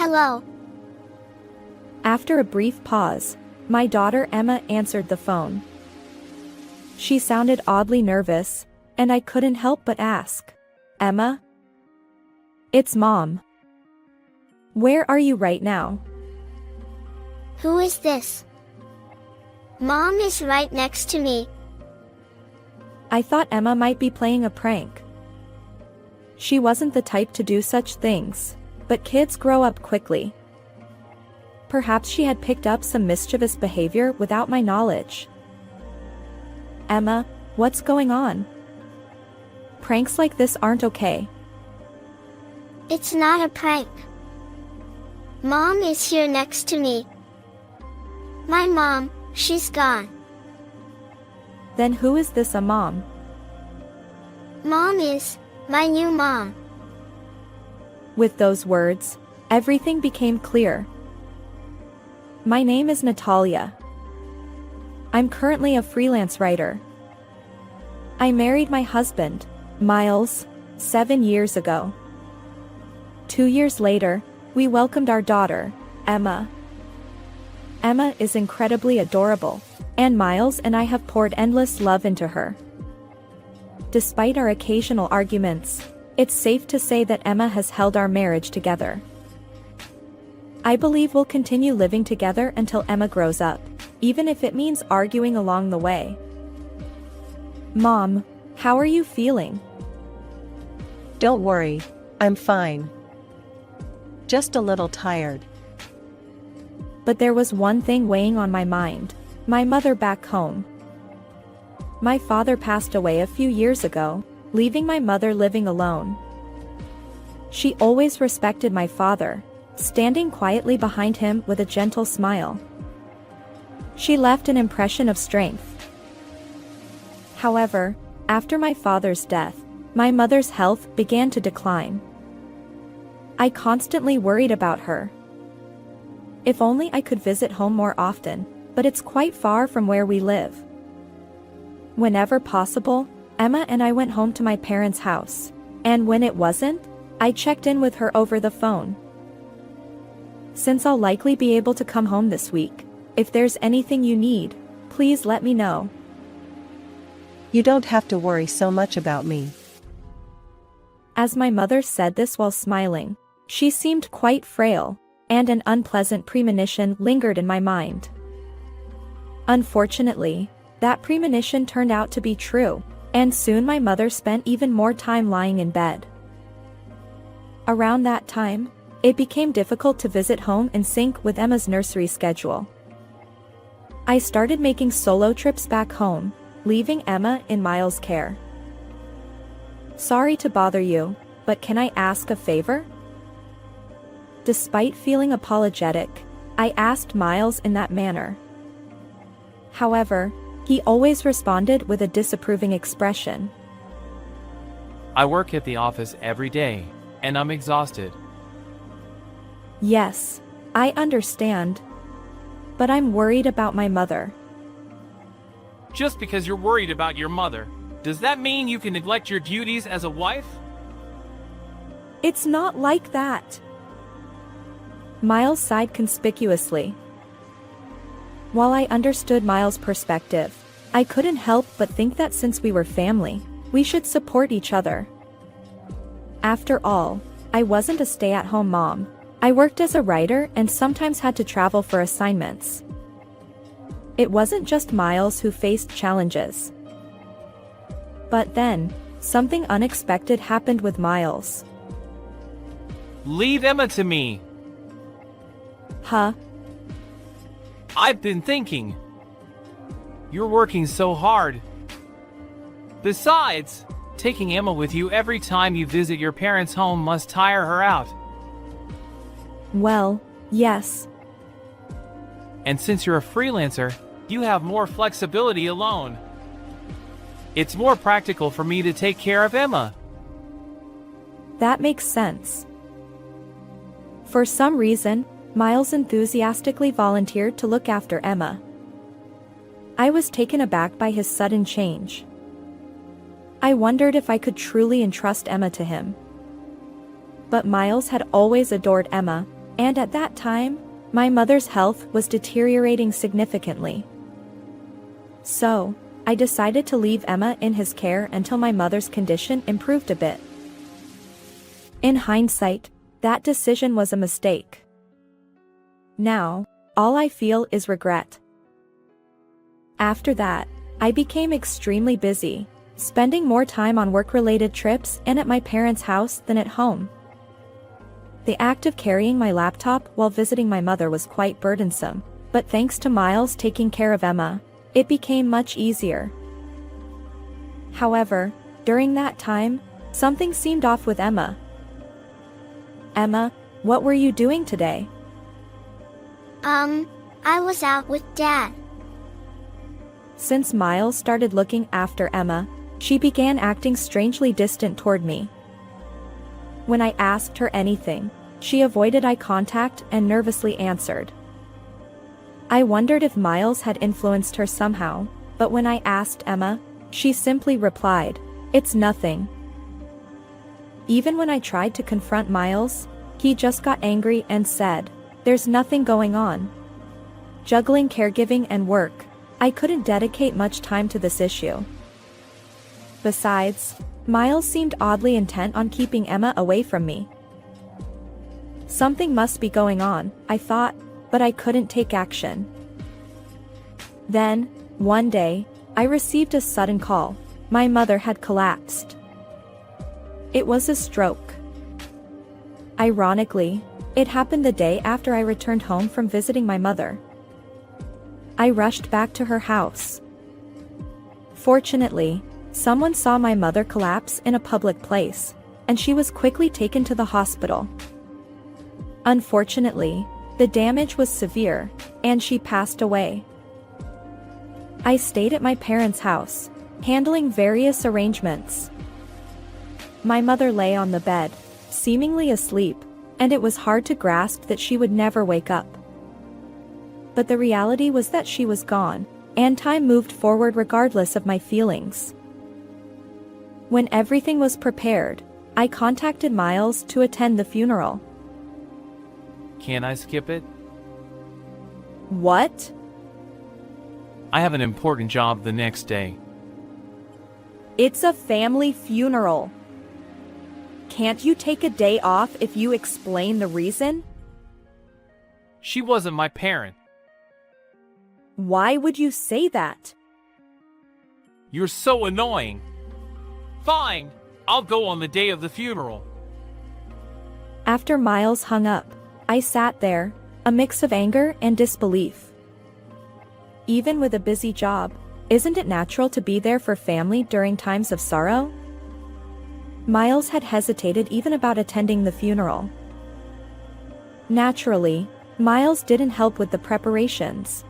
Hello. After a brief pause, my daughter Emma answered the phone. She sounded oddly nervous, and I couldn't help but ask, "Emma?" "It's Mom." "Where are you right now?" Who is this? Mom is right next to me. I thought Emma might be playing a prank. She wasn't the type to do such things, but kids grow up quickly. Perhaps she had picked up some mischievous behavior without my knowledge. "Emma, what's going on? Pranks like this aren't okay." It's not a prank. Mom is here next to me. My mom, she's gone. Then who is this a mom? Mom is my new mom. With those words, everything became clear. My name is Natalia. I'm currently a freelance writer. I married my husband, Miles, 7 years ago. 2 years later, we welcomed our daughter, Emma. Emma is incredibly adorable, and Miles and I have poured endless love into her. Despite our occasional arguments, it's safe to say that Emma has held our marriage together. I believe we'll continue living together until Emma grows up, even if it means arguing along the way. Mom, how are you feeling? Don't worry, I'm fine. Just a little tired. But there was one thing weighing on my mind: my mother back home. My father passed away a few years ago, leaving my mother living alone. She always respected my father, standing quietly behind him with a gentle smile. She left an impression of strength. However, after my father's death, my mother's health began to decline. I constantly worried about her. If only I could visit home more often, but it's quite far from where we live. Whenever possible, Emma and I went home to my parents' house, and when it wasn't, I checked in with her over the phone. Since I'll likely be able to come home this week, if there's anything you need, please let me know. You don't have to worry so much about me. As my mother said this while smiling, she seemed quite frail, and an unpleasant premonition lingered in my mind. Unfortunately, that premonition turned out to be true, and soon my mother spent even more time lying in bed. Around that time, it became difficult to visit home in sync with Emma's nursery schedule. I started making solo trips back home, leaving Emma in Miles' care. Sorry to bother you, but can I ask a favor? Despite feeling apologetic, I asked Miles in that manner. However, he always responded with a disapproving expression. I work at the office every day, and I'm exhausted. Yes, I understand. But I'm worried about my mother. Just because you're worried about your mother, does that mean you can neglect your duties as a wife? It's not like that. Miles sighed conspicuously. While I understood Miles' perspective, I couldn't help but think that since we were family, we should support each other. After all, I wasn't a stay-at-home mom. I worked as a writer and sometimes had to travel for assignments. It wasn't just Miles who faced challenges. But then, something unexpected happened with Miles. Leave Emma to me. Huh? I've been thinking. You're working so hard. Besides, taking Emma with you every time you visit your parents' home must tire her out. Well, yes. And since you're a freelancer, you have more flexibility alone. It's more practical for me to take care of Emma. That makes sense. For some reason, Miles enthusiastically volunteered to look after Emma. I was taken aback by his sudden change. I wondered if I could truly entrust Emma to him. But Miles had always adored Emma, And at that time, my mother's health was deteriorating significantly. So, I decided to leave Emma in his care until my mother's condition improved a bit. In hindsight, that decision was a mistake. Now, all I feel is regret. After that, I became extremely busy, spending more time on work-related trips and at my parents' house than at home. The act of carrying my laptop while visiting my mother was quite burdensome, but thanks to Miles taking care of Emma, it became much easier. However, during that time, something seemed off with Emma. "Emma, what were you doing today?" I was out with Dad. Since Miles started looking after Emma, she began acting strangely distant toward me. When I asked her anything, she avoided eye contact and nervously answered. I wondered if Miles had influenced her somehow, but when I asked Emma, she simply replied, "It's nothing." Even when I tried to confront Miles, he just got angry and said, "There's nothing going on." Juggling caregiving and work, I couldn't dedicate much time to this issue. Besides, Miles seemed oddly intent on keeping Emma away from me. Something must be going on, I thought, but I couldn't take action. Then, one day, I received a sudden call. My mother had collapsed. It was a stroke. Ironically, it happened the day after I returned home from visiting my mother. I rushed back to her house. Fortunately, someone saw my mother collapse in a public place, and she was quickly taken to the hospital. Unfortunately, the damage was severe, and she passed away. I stayed at my parents' house, handling various arrangements. My mother lay on the bed, seemingly asleep, and it was hard to grasp that she would never wake up. But the reality was that she was gone, and time moved forward regardless of my feelings. When everything was prepared, I contacted Miles to attend the funeral. Can I skip it? What? I have an important job the next day. It's a family funeral. Can't you take a day off if you explain the reason? She wasn't my parent. Why would you say that? You're so annoying. Fine, I'll go on the day of the funeral. After Miles hung up, I sat there, a mix of anger and disbelief. Even with a busy job, isn't it natural to be there for family during times of sorrow? Miles had hesitated even about attending the funeral. Naturally, Miles didn't help with the preparations.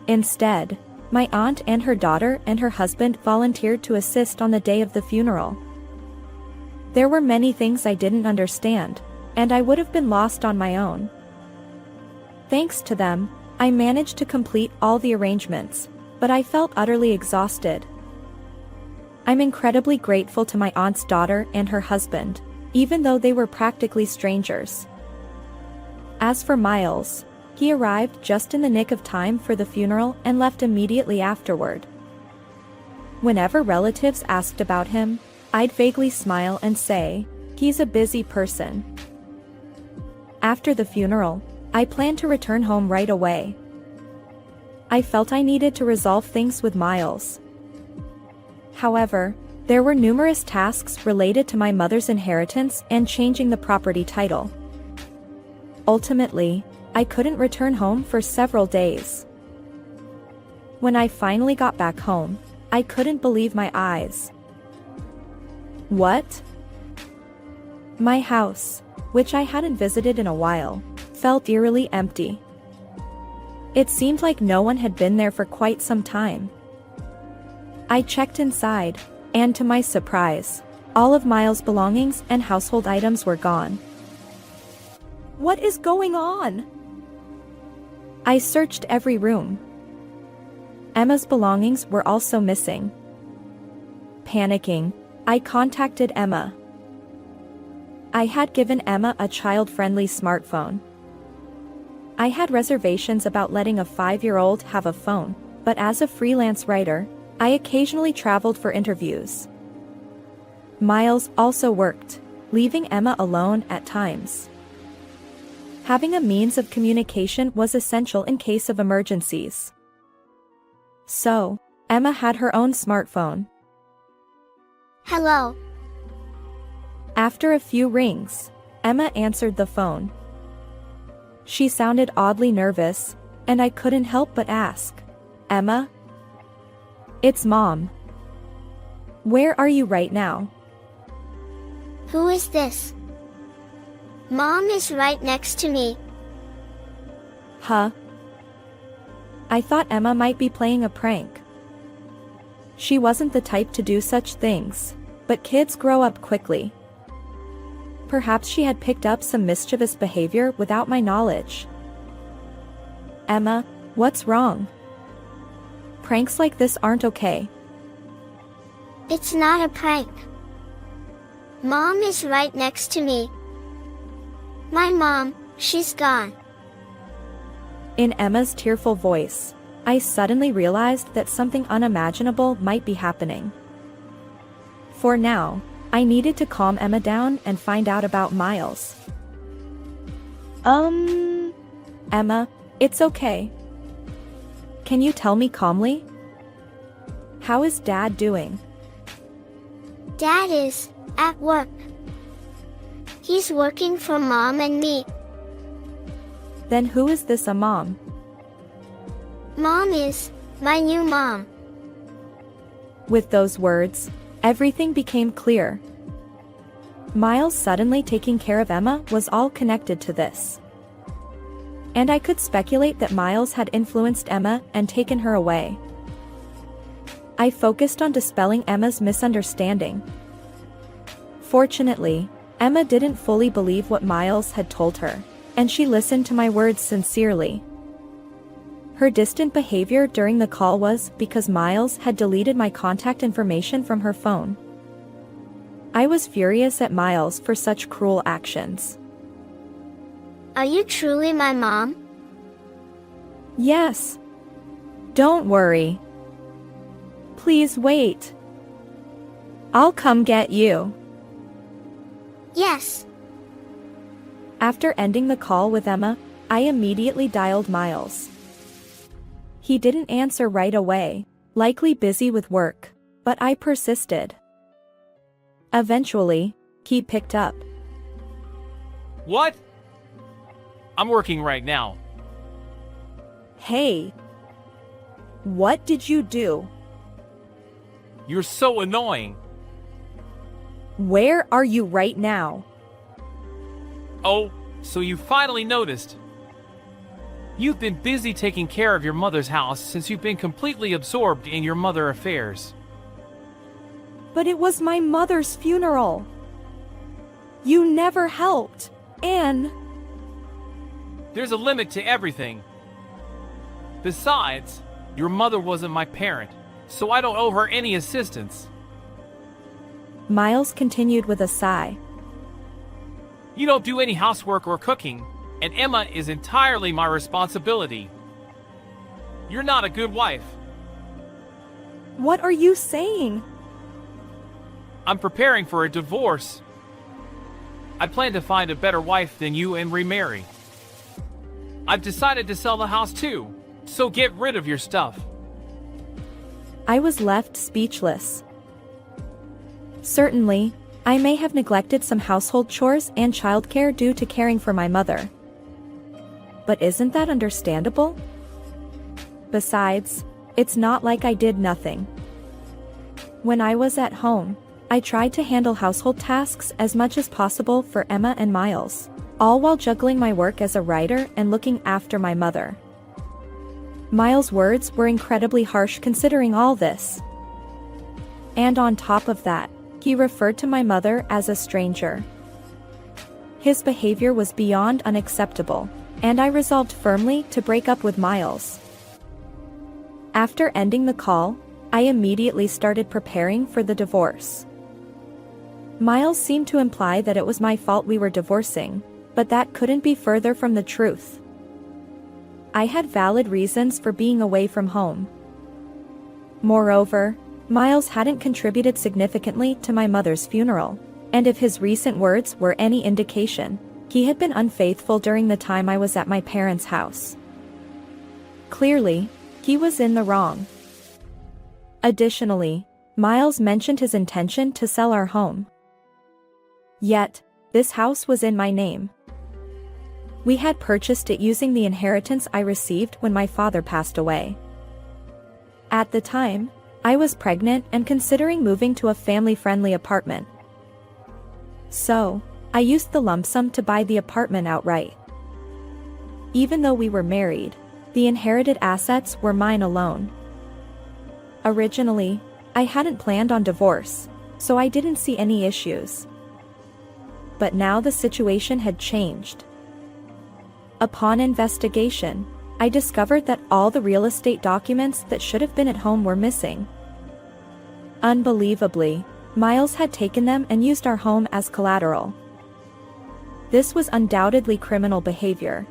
Instead, my aunt and her daughter and her husband volunteered to assist on the day of the funeral. There were many things I didn't understand, and I would have been lost on my own. Thanks to them, I managed to complete all the arrangements, but I felt utterly exhausted. I'm incredibly grateful to my aunt's daughter and her husband, even though they were practically strangers. As for Miles, he arrived just in the nick of time for the funeral and left immediately afterward. Whenever relatives asked about him, I'd vaguely smile and say, "He's a busy person." After the funeral, I planned to return home right away. I felt I needed to resolve things with Miles. However, there were numerous tasks related to my mother's inheritance and changing the property title. Ultimately, I couldn't return home for several days. When I finally got back home, I couldn't believe my eyes. What? My house, which I hadn't visited in a while, felt eerily empty. It seemed like no one had been there for quite some time. I checked inside, and to my surprise, all of Miles' belongings and household items were gone. What is going on? I searched every room. Emma's belongings were also missing. Panicking, I contacted Emma. I had given Emma a child-friendly smartphone. I had reservations about letting a 5-year-old have a phone, but as a freelance writer, I occasionally traveled for interviews. Miles also worked, leaving Emma alone at times. Having a means of communication was essential in case of emergencies. So, Emma had her own smartphone. Hello. After a few rings, Emma answered the phone. She sounded oddly nervous, and I couldn't help but ask, "Emma?" "It's Mom." "Where are you right now?" Who is this? Mom is right next to me. Huh? I thought Emma might be playing a prank. She wasn't the type to do such things, but kids grow up quickly. Perhaps she had picked up some mischievous behavior without my knowledge. "Emma, what's wrong? Pranks like this aren't okay." It's not a prank. Mom is right next to me. My mom, she's gone. In Emma's tearful voice, I suddenly realized that something unimaginable might be happening. For now, I needed to calm Emma down and find out about Miles. Emma, it's okay. Can you tell me calmly? How is Dad doing?" Dad is at work. He's working for Mom and me. Then who is this a mom? Mom is my new mom. With those words, everything became clear. Miles suddenly taking care of Emma was all connected to this. And I could speculate that Miles had influenced Emma and taken her away. I focused on dispelling Emma's misunderstanding. Fortunately, Emma didn't fully believe what Miles had told her, and she listened to my words sincerely. Her distant behavior during the call was because Miles had deleted my contact information from her phone. I was furious at Miles for such cruel actions. Are you truly my mom? Yes. Don't worry. Please wait. I'll come get you. Yes. After ending the call with Emma, I immediately dialed Miles. He didn't answer right away, likely busy with work, but I persisted. Eventually, he picked up. What? I'm working right now. Hey. What did you do? You're so annoying. Where are you right now? Oh, so you finally noticed. You've been busy taking care of your mother's house since you've been completely absorbed in your mother affairs. But it was my mother's funeral. You never helped, and... There's a limit to everything. Besides, your mother wasn't my parent, so I don't owe her any assistance. Miles continued with a sigh. You don't do any housework or cooking, and Emma is entirely my responsibility. You're not a good wife. What are you saying? I'm preparing for a divorce. I plan to find a better wife than you and remarry. I've decided to sell the house too, so get rid of your stuff. I was left speechless. Certainly, I may have neglected some household chores and childcare due to caring for my mother. But isn't that understandable? Besides, it's not like I did nothing. When I was at home, I tried to handle household tasks as much as possible for Emma and Miles, all while juggling my work as a writer and looking after my mother. Miles' words were incredibly harsh considering all this. And on top of that, he referred to my mother as a stranger. His behavior was beyond unacceptable, and I resolved firmly to break up with Miles. After ending the call, I immediately started preparing for the divorce. Miles seemed to imply that it was my fault we were divorcing, but that couldn't be further from the truth. I had valid reasons for being away from home. Moreover, Miles hadn't contributed significantly to my mother's funeral, and if his recent words were any indication, he had been unfaithful during the time I was at my parents' house. Clearly, he was in the wrong. Additionally, Miles mentioned his intention to sell our home. Yet, this house was in my name. We had purchased it using the inheritance I received when my father passed away. At the time, I was pregnant and considering moving to a family-friendly apartment. So, I used the lump sum to buy the apartment outright. Even though we were married, the inherited assets were mine alone. Originally, I hadn't planned on divorce, so I didn't see any issues. But now the situation had changed. Upon investigation, I discovered that all the real estate documents that should have been at home were missing. Unbelievably, Miles had taken them and used our home as collateral. This was undoubtedly criminal behavior.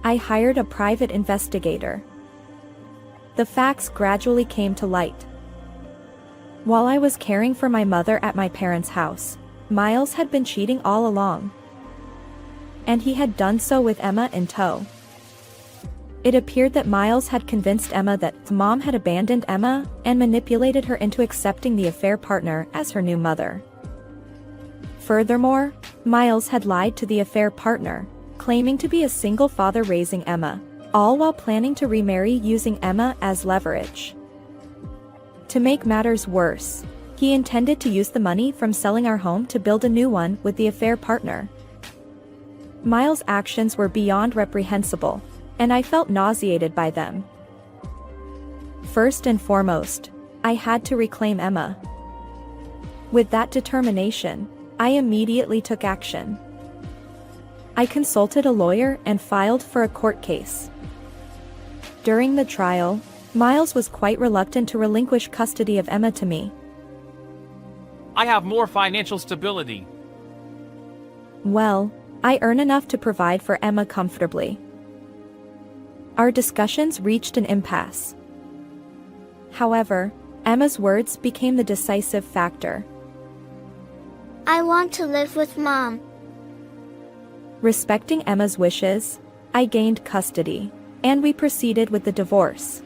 I hired a private investigator. The facts gradually came to light. While I was caring for my mother at my parents' house, Miles had been cheating all along. And he had done so with Emma in tow. It appeared that Miles had convinced Emma that Mom had abandoned Emma and manipulated her into accepting the affair partner as her new mother. Furthermore, Miles had lied to the affair partner, claiming to be a single father raising Emma, all while planning to remarry using Emma as leverage. To make matters worse, he intended to use the money from selling our home to build a new one with the affair partner. Miles' actions were beyond reprehensible, and I felt nauseated by them. First and foremost, I had to reclaim Emma. With that determination, I immediately took action. I consulted a lawyer and filed for a court case. During the trial, Miles was quite reluctant to relinquish custody of Emma to me. I have more financial stability. Well, I earn enough to provide for Emma comfortably. Our discussions reached an impasse. However, Emma's words became the decisive factor. I want to live with Mom. Respecting Emma's wishes, I gained custody, and we proceeded with the divorce.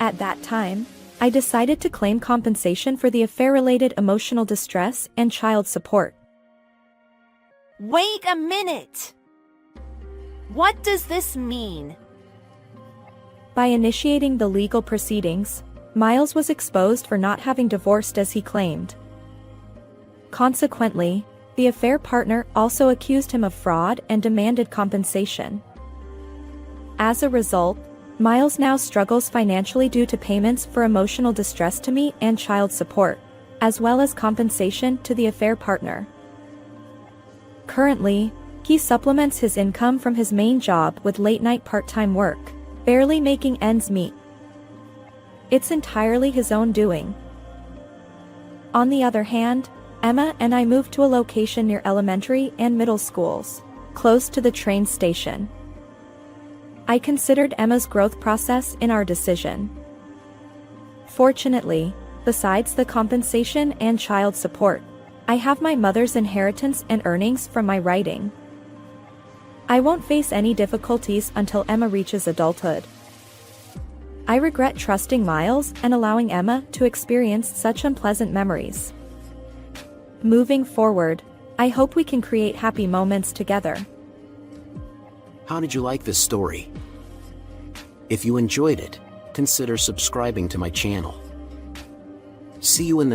At that time, I decided to claim compensation for the affair-related emotional distress and child support. Wait a minute! What does this mean? By initiating the legal proceedings, Miles was exposed for not having divorced as he claimed. Consequently, the affair partner also accused him of fraud and demanded compensation. As a result, Miles now struggles financially due to payments for emotional distress to me and child support, as well as compensation to the affair partner. Currently, he supplements his income from his main job with late-night part-time work, barely making ends meet. It's entirely his own doing. On the other hand, Emma and I moved to a location near elementary and middle schools, close to the train station. I considered Emma's growth process in our decision. Fortunately, besides the compensation and child support, I have my mother's inheritance and earnings from my writing. I won't face any difficulties until Emma reaches adulthood. I regret trusting Miles and allowing Emma to experience such unpleasant memories. Moving forward, I hope we can create happy moments together. How did you like this story? If you enjoyed it, consider subscribing to my channel. See you in the next